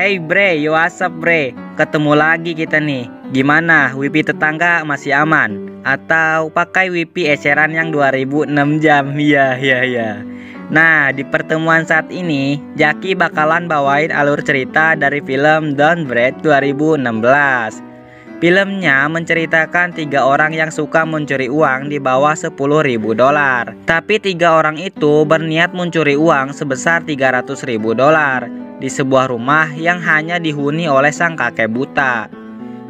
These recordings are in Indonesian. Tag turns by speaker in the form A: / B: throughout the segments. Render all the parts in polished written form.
A: Hey bre, yo asap bre. Ketemu lagi kita nih. Gimana, wifi tetangga masih aman? Atau pakai wifi eceran yang 2006 jam? Iya. Nah, di pertemuan saat ini, Jaki bakalan bawain alur cerita dari film Downbreed 2016. Filmnya menceritakan 3 orang yang suka mencuri uang di bawah $10.000. Tapi 3 orang itu berniat mencuri uang sebesar $300.000 di sebuah rumah yang hanya dihuni oleh sang kakek buta.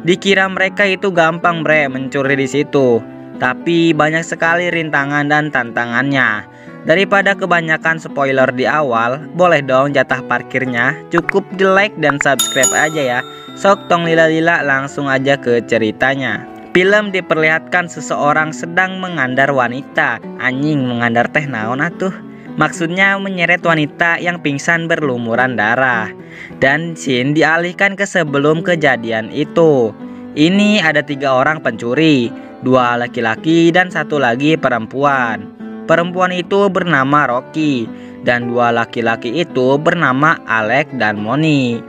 A: Dikira mereka itu gampang bre mencuri di situ, tapi banyak sekali rintangan dan tantangannya. Daripada kebanyakan spoiler di awal, boleh dong jatah parkirnya cukup di like dan subscribe aja ya. Sok tong lila-lila langsung aja ke ceritanya. Film diperlihatkan seseorang sedang mengandar wanita. Anjing, mengandar teh naon atuh? Maksudnya menyeret wanita yang pingsan berlumuran darah. Dan scene dialihkan ke sebelum kejadian itu. Ini ada 3 orang pencuri, 2 laki-laki dan 1 lagi perempuan. Perempuan itu bernama Rocky dan 2 laki-laki itu bernama Alex dan Moni.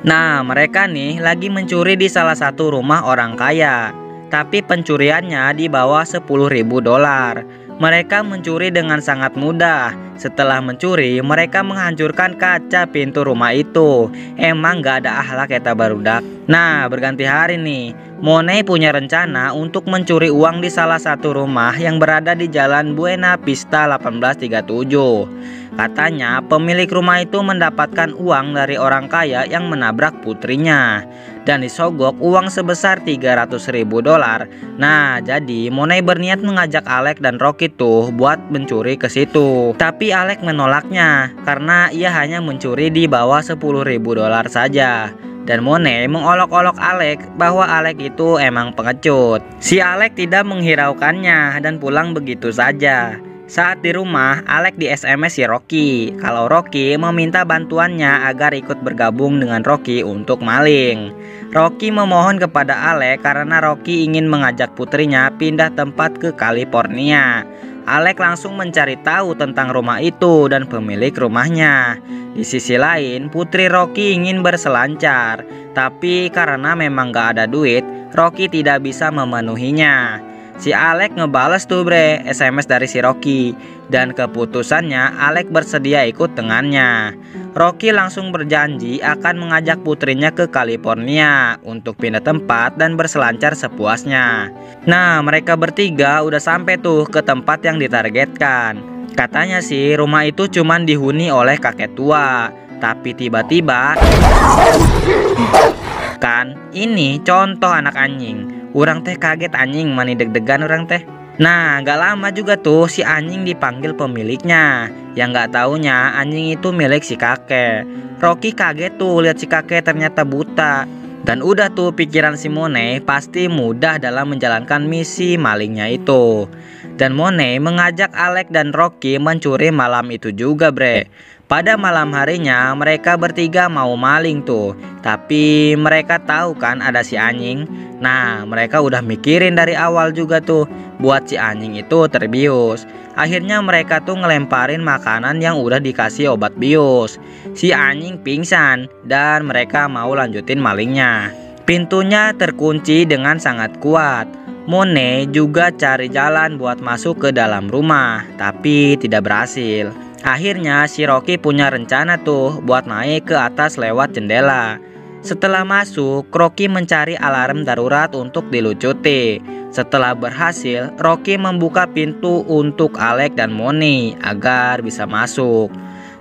A: Nah, mereka nih lagi mencuri di salah satu rumah orang kaya. Tapi pencuriannya di bawah $10.000. Mereka mencuri dengan sangat mudah. Setelah mencuri, mereka menghancurkan kaca pintu rumah itu. Emang gak ada akhlak eta barudak. Nah, berganti hari nih. Money punya rencana untuk mencuri uang di salah satu rumah yang berada di Jalan Buena Vista 1837. Katanya pemilik rumah itu mendapatkan uang dari orang kaya yang menabrak putrinya dan disogok uang sebesar $300.000. Nah, jadi Money berniat mengajak Alex dan Rocky tuh buat mencuri ke situ. Tapi Alex menolaknya karena ia hanya mencuri di bawah $10.000 saja. Dan Money mengolok-olok Alex bahwa Alex itu emang pengecut. Si Alex tidak menghiraukannya dan pulang begitu saja. Saat di rumah, Alex di SMS si Rocky kalau Rocky meminta bantuannya agar ikut bergabung dengan Rocky untuk maling. Rocky memohon kepada Alex karena Rocky ingin mengajak putrinya pindah tempat ke California. Alex langsung mencari tahu tentang rumah itu dan pemilik rumahnya. Di sisi lain, putri Rocky ingin berselancar, tapi karena memang gak ada duit, Rocky tidak bisa memenuhinya. Si Alex ngebales tuh bre SMS dari si Rocky, dan keputusannya Alex bersedia ikut dengannya. Rocky langsung berjanji akan mengajak putrinya ke California untuk pindah tempat dan berselancar sepuasnya. Nah, mereka bertiga udah sampai tuh ke tempat yang ditargetkan. Katanya sih rumah itu cuman dihuni oleh kakek tua. Tapi tiba-tiba kan ini contoh anak anjing. Urang teh kaget anjing, mani deg-degan orang teh. Nah, gak lama juga tuh si anjing dipanggil pemiliknya. Yang gak taunya anjing itu milik si kakek. Rocky kaget tuh lihat si kakek ternyata buta. Dan udah tuh pikiran si Money pasti mudah dalam menjalankan misi malingnya itu. Dan Money mengajak Alex dan Rocky mencuri malam itu juga bre. Pada malam harinya mereka bertiga mau maling tuh. Tapi mereka tahu kan ada si anjing. Nah, mereka udah mikirin dari awal juga tuh buat si anjing itu terbius. Akhirnya mereka tuh ngelemparin makanan yang udah dikasih obat bius. Si anjing pingsan dan mereka mau lanjutin malingnya. Pintunya terkunci dengan sangat kuat. Money juga cari jalan buat masuk ke dalam rumah, tapi tidak berhasil. Akhirnya si Rocky punya rencana tuh buat naik ke atas lewat jendela. Setelah masuk, Rocky mencari alarm darurat untuk dilucuti. Setelah berhasil, Rocky membuka pintu untuk Alex dan Money agar bisa masuk.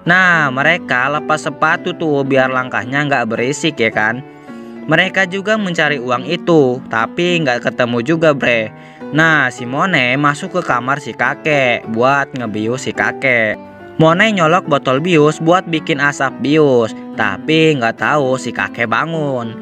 A: Nah, mereka lepas sepatu tuh biar langkahnya nggak berisik ya kan. Mereka juga mencari uang itu, tapi nggak ketemu juga bre. Nah, si Money masuk ke kamar si kakek buat ngebius si kakek. Money nyolok botol bius buat bikin asap bius, tapi nggak tahu si kakek bangun.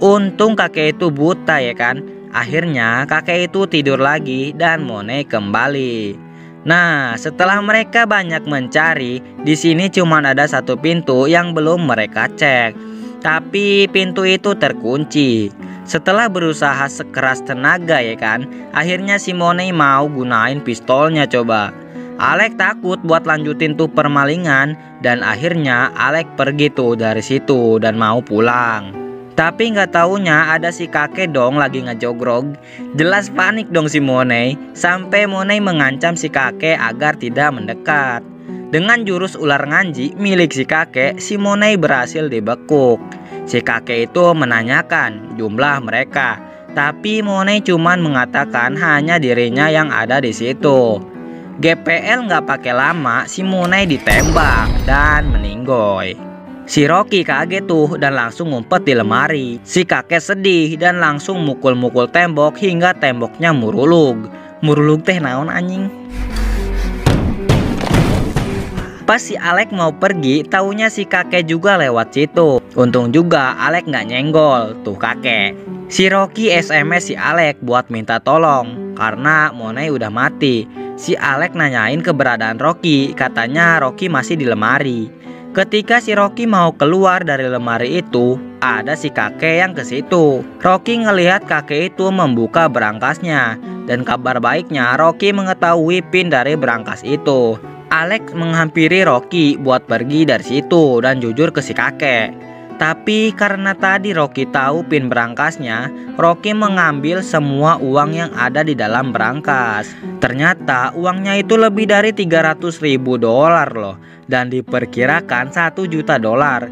A: Untung kakek itu buta ya kan. Akhirnya kakek itu tidur lagi dan Money kembali. Nah, setelah mereka banyak mencari, di sini cuma ada satu pintu yang belum mereka cek. Tapi pintu itu terkunci. Setelah berusaha sekeras tenaga ya kan, akhirnya si Money mau gunain pistolnya coba. Alek takut buat lanjutin tuh permalingan dan akhirnya Alek pergi tuh dari situ dan mau pulang. Tapi nggak taunya ada si kakek dong lagi ngejogrog. Jelas panik dong si Money, sampai Money mengancam si kakek agar tidak mendekat. Dengan jurus ular nganji milik si kakek, si Money berhasil dibekuk. Si kakek itu menanyakan jumlah mereka, tapi Money cuman mengatakan hanya dirinya yang ada di situ. GPL nggak pakai lama, si Money ditembak dan meninggoy. Si Rocky kaget tuh dan langsung ngumpet di lemari. Si kakek sedih dan langsung mukul-mukul tembok hingga temboknya murulug. Murulug teh naon anjing? Pas si Alek mau pergi, taunya si kakek juga lewat situ. Untung juga Alek nggak nyenggol tuh kakek. Si Rocky SMS si Alek buat minta tolong karena Money udah mati. Si Alek nanyain keberadaan Rocky, katanya Rocky masih di lemari. Ketika si Rocky mau keluar dari lemari itu, ada si kakek yang ke situ. Rocky ngelihat kakek itu membuka berangkasnya, dan kabar baiknya Rocky mengetahui pin dari berangkas itu. Alek menghampiri Rocky buat pergi dari situ dan jujur ke si kakek. Tapi karena tadi Rocky tahu pin berangkasnya, Rocky mengambil semua uang yang ada di dalam berangkas. Ternyata uangnya itu lebih dari 300.000 dolar loh. Dan diperkirakan 1 juta dolar.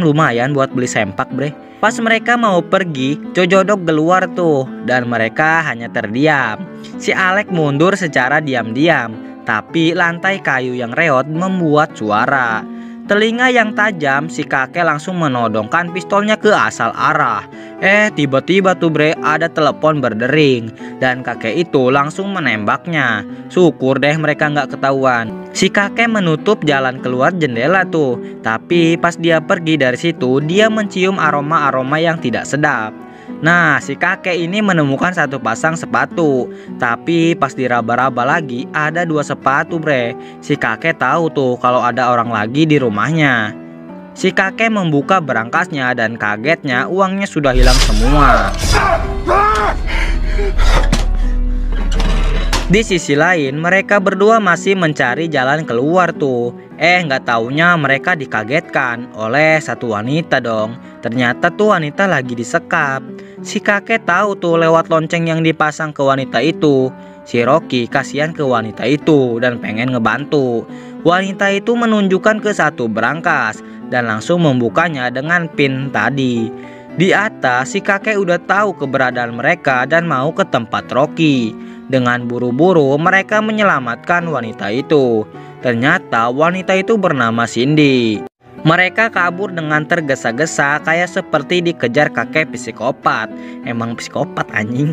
A: Lumayan buat beli sempak bre. Pas mereka mau pergi, Cojodok keluar tuh dan mereka hanya terdiam. Si Alek mundur secara diam-diam, tapi lantai kayu yang reot membuat suara. Telinga yang tajam, si kakek langsung menodongkan pistolnya ke asal arah. Tiba-tiba tuh bre, ada telepon berdering dan kakek itu langsung menembaknya. Syukur deh mereka nggak ketahuan. Si kakek menutup jalan keluar jendela tuh, tapi pas dia pergi dari situ, dia mencium aroma-aroma yang tidak sedap. Nah, si kakek ini menemukan satu pasang sepatu, tapi pas diraba-raba lagi ada 2 sepatu bre. Si kakek tahu tuh kalau ada orang lagi di rumahnya. Si kakek membuka berangkasnya dan kagetnya uangnya sudah hilang semua. Di sisi lain mereka berdua masih mencari jalan keluar tuh. Nggak taunya mereka dikagetkan oleh satu wanita dong. Ternyata tuh wanita lagi disekap. Si kakek tahu tuh lewat lonceng yang dipasang ke wanita itu. Si Rocky kasihan ke wanita itu dan pengen ngebantu. Wanita itu menunjukkan ke satu berangkas dan langsung membukanya dengan pin tadi. Di atas si kakek udah tahu keberadaan mereka dan mau ke tempat Rocky. Dengan buru-buru mereka menyelamatkan wanita itu. Ternyata wanita itu bernama Cindy. Mereka kabur dengan tergesa-gesa kayak seperti dikejar kakek psikopat. Emang psikopat anjing.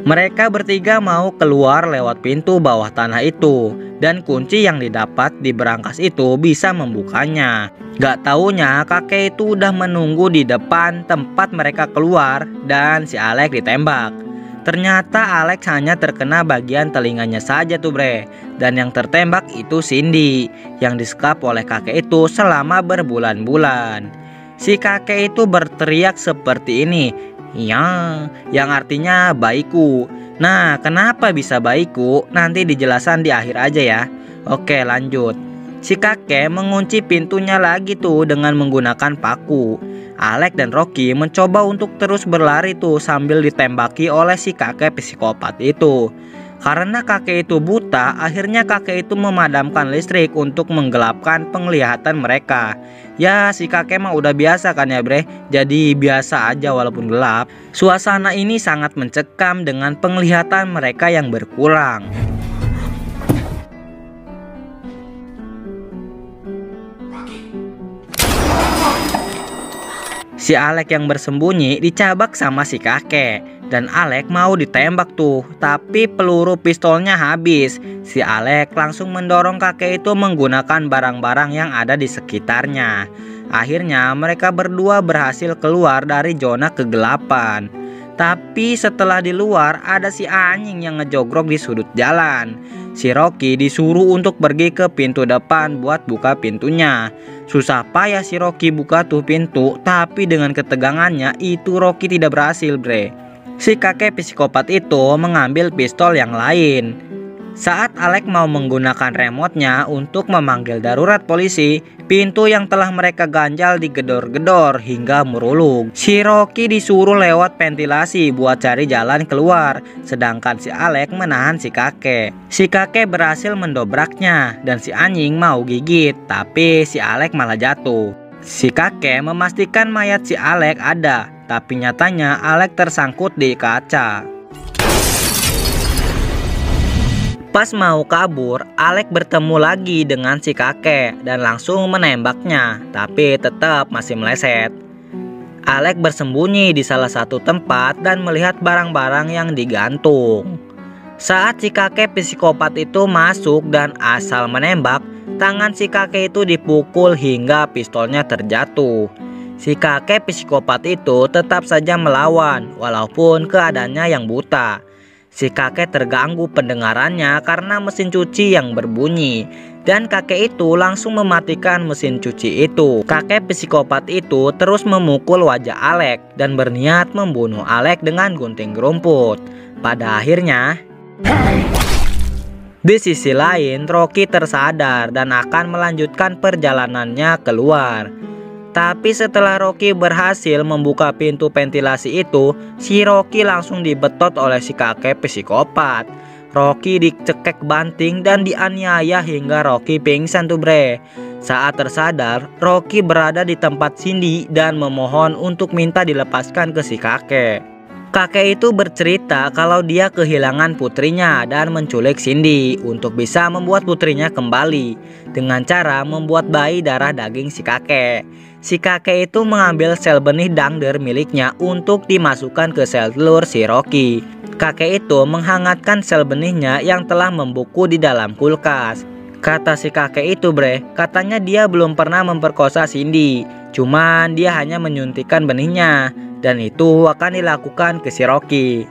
A: Mereka bertiga mau keluar lewat pintu bawah tanah itu. Dan kunci yang didapat di berangkas itu bisa membukanya. Gak taunya kakek itu udah menunggu di depan tempat mereka keluar dan si Alek ditembak. Ternyata Alex hanya terkena bagian telinganya saja tuh bre. Dan yang tertembak itu Cindy yang disekap oleh kakek itu selama berbulan-bulan. Si kakek itu berteriak seperti ini, "Ya," yang artinya baikku. Nah, kenapa bisa baikku? Nanti dijelasan di akhir aja ya. Oke, lanjut. Si kakek mengunci pintunya lagi tuh dengan menggunakan paku. Alek dan Rocky mencoba untuk terus berlari tuh sambil ditembaki oleh si kakek psikopat itu. Karena kakek itu buta, akhirnya kakek itu memadamkan listrik untuk menggelapkan penglihatan mereka. Ya, si kakek mah udah biasa kan ya bre, jadi biasa aja walaupun gelap. Suasana ini sangat mencekam dengan penglihatan mereka yang berkurang. Si Alek yang bersembunyi dicabak sama si kakek. Dan Alek mau ditembak tuh, tapi peluru pistolnya habis. Si Alek langsung mendorong kakek itu menggunakan barang-barang yang ada di sekitarnya. Akhirnya mereka berdua berhasil keluar dari zona kegelapan. Tapi setelah di luar ada si anjing yang ngejogrok di sudut jalan. Si Rocky disuruh untuk pergi ke pintu depan buat buka pintunya. Susah payah si Rocky buka tuh pintu, tapi dengan ketegangannya itu Rocky tidak berhasil bre. Si kakek psikopat itu mengambil pistol yang lain. Saat Alex mau menggunakan remote-nya untuk memanggil darurat polisi, pintu yang telah mereka ganjal digedor-gedor hingga merulung. Si Rocky disuruh lewat ventilasi buat cari jalan keluar, sedangkan si Alex menahan si kakek. Si kakek berhasil mendobraknya dan si anjing mau gigit, tapi si Alex malah jatuh. Si kakek memastikan mayat si Alex ada, tapi nyatanya Alex tersangkut di kaca. Pas mau kabur, Alex bertemu lagi dengan si kakek dan langsung menembaknya, tapi tetap masih meleset. Alex bersembunyi di salah satu tempat dan melihat barang-barang yang digantung. Saat si kakek psikopat itu masuk dan asal menembak, tangan si kakek itu dipukul hingga pistolnya terjatuh. Si kakek psikopat itu tetap saja melawan walaupun keadaannya yang buta. Si kakek terganggu pendengarannya karena mesin cuci yang berbunyi, dan kakek itu langsung mematikan mesin cuci itu. Kakek psikopat itu terus memukul wajah Alex dan berniat membunuh Alex dengan gunting rumput. Pada akhirnya, di sisi lain, Rocky tersadar dan akan melanjutkan perjalanannya keluar. Tapi setelah Rocky berhasil membuka pintu ventilasi itu, si Rocky langsung dibetot oleh si kakek psikopat. Rocky dicekek banting dan dianiaya hingga Rocky pingsan tuh bre. Saat tersadar, Rocky berada di tempat Cindy dan memohon untuk minta dilepaskan ke si kakek. Kakek itu bercerita kalau dia kehilangan putrinya dan menculik Cindy untuk bisa membuat putrinya kembali dengan cara membuat bayi darah daging si kakek. Si kakek itu mengambil sel benih dangder miliknya untuk dimasukkan ke sel telur si Rocky. Kakek itu menghangatkan sel benihnya yang telah membeku di dalam kulkas. Kata si kakek itu bre, katanya dia belum pernah memperkosa Cindy, cuman dia hanya menyuntikkan benihnya. Dan itu akan dilakukan ke si Rocky.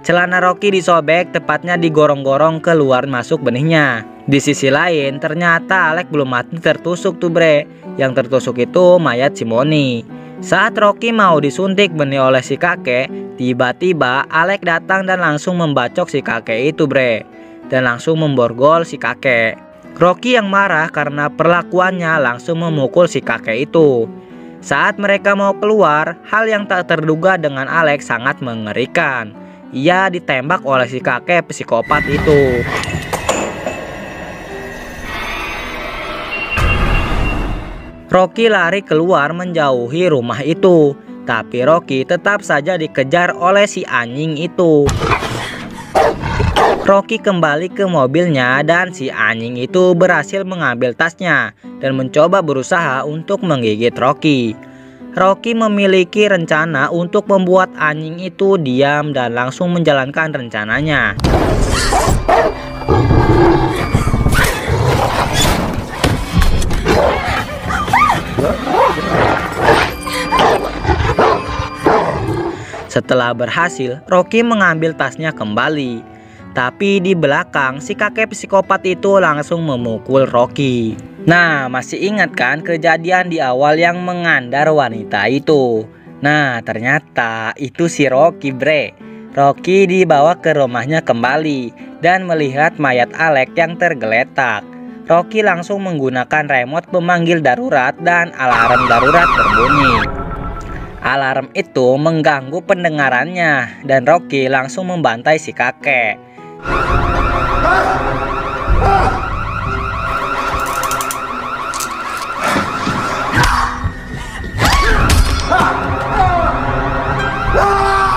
A: Celana Rocky disobek, tepatnya digorong-gorong keluar masuk benihnya. Di sisi lain, ternyata Alex belum mati tertusuk tuh bre. Yang tertusuk itu mayat si Moni. Saat Rocky mau disuntik benih oleh si kakek, tiba-tiba Alex datang dan langsung membacok si kakek itu bre. Dan langsung memborgol si kakek. Rocky yang marah karena perlakuannya langsung memukul si kakek itu. Saat mereka mau keluar, hal yang tak terduga dengan Alex sangat mengerikan. Ia ditembak oleh si kakek psikopat itu. Rocky lari keluar menjauhi rumah itu, tapi Rocky tetap saja dikejar oleh si anjing itu. Rocky kembali ke mobilnya dan si anjing itu berhasil mengambil tasnya dan mencoba berusaha untuk menggigit Rocky. Rocky memiliki rencana untuk membuat anjing itu diam dan langsung menjalankan rencananya. Setelah berhasil, Rocky mengambil tasnya kembali. Tapi di belakang, si kakek psikopat itu langsung memukul Rocky. Nah, masih ingat kan kejadian di awal yang mengandar wanita itu? Nah, ternyata itu si Rocky bre. Rocky dibawa ke rumahnya kembali dan melihat mayat Alex yang tergeletak. Rocky langsung menggunakan remote pemanggil darurat dan alarm darurat berbunyi. Alarm itu mengganggu pendengarannya dan Rocky langsung membantai si kakek.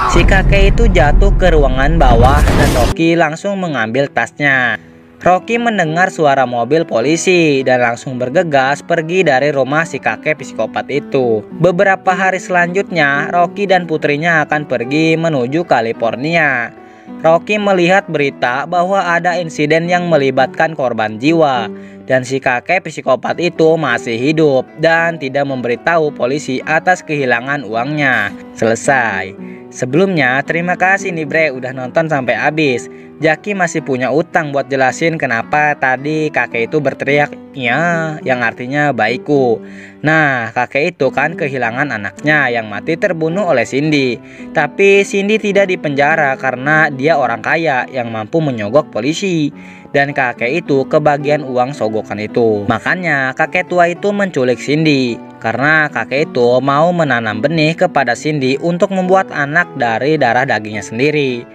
A: Si kakek itu jatuh ke ruangan bawah dan Rocky langsung mengambil tasnya. Rocky mendengar suara mobil polisi dan langsung bergegas pergi dari rumah si kakek psikopat itu. Beberapa hari selanjutnya, Rocky dan putrinya akan pergi menuju California. Rocky melihat berita bahwa ada insiden yang melibatkan korban jiwa dan si kakek psikopat itu masih hidup dan tidak memberitahu polisi atas kehilangan uangnya. Selesai. Sebelumnya terima kasih nih bre udah nonton sampai habis. Jaki masih punya utang buat jelasin kenapa tadi kakek itu berteriak ya, yang artinya baikku. Nah, kakek itu kan kehilangan anaknya yang mati terbunuh oleh Cindy. Tapi Cindy tidak dipenjara karena dia orang kaya yang mampu menyogok polisi. dan kakek itu kebagian uang sogokan itu. Makanya kakek tua itu menculik Cindy karena kakek itu mau menanam benih kepada Cindy untuk membuat anak dari darah dagingnya sendiri.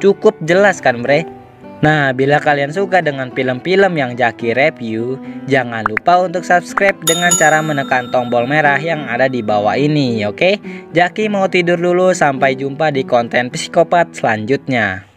A: Cukup jelas kan bre? Nah, bila kalian suka dengan film-film yang Jaki review, jangan lupa untuk subscribe dengan cara menekan tombol merah yang ada di bawah ini, oke? Jaki mau tidur dulu, sampai jumpa di konten psikopat selanjutnya.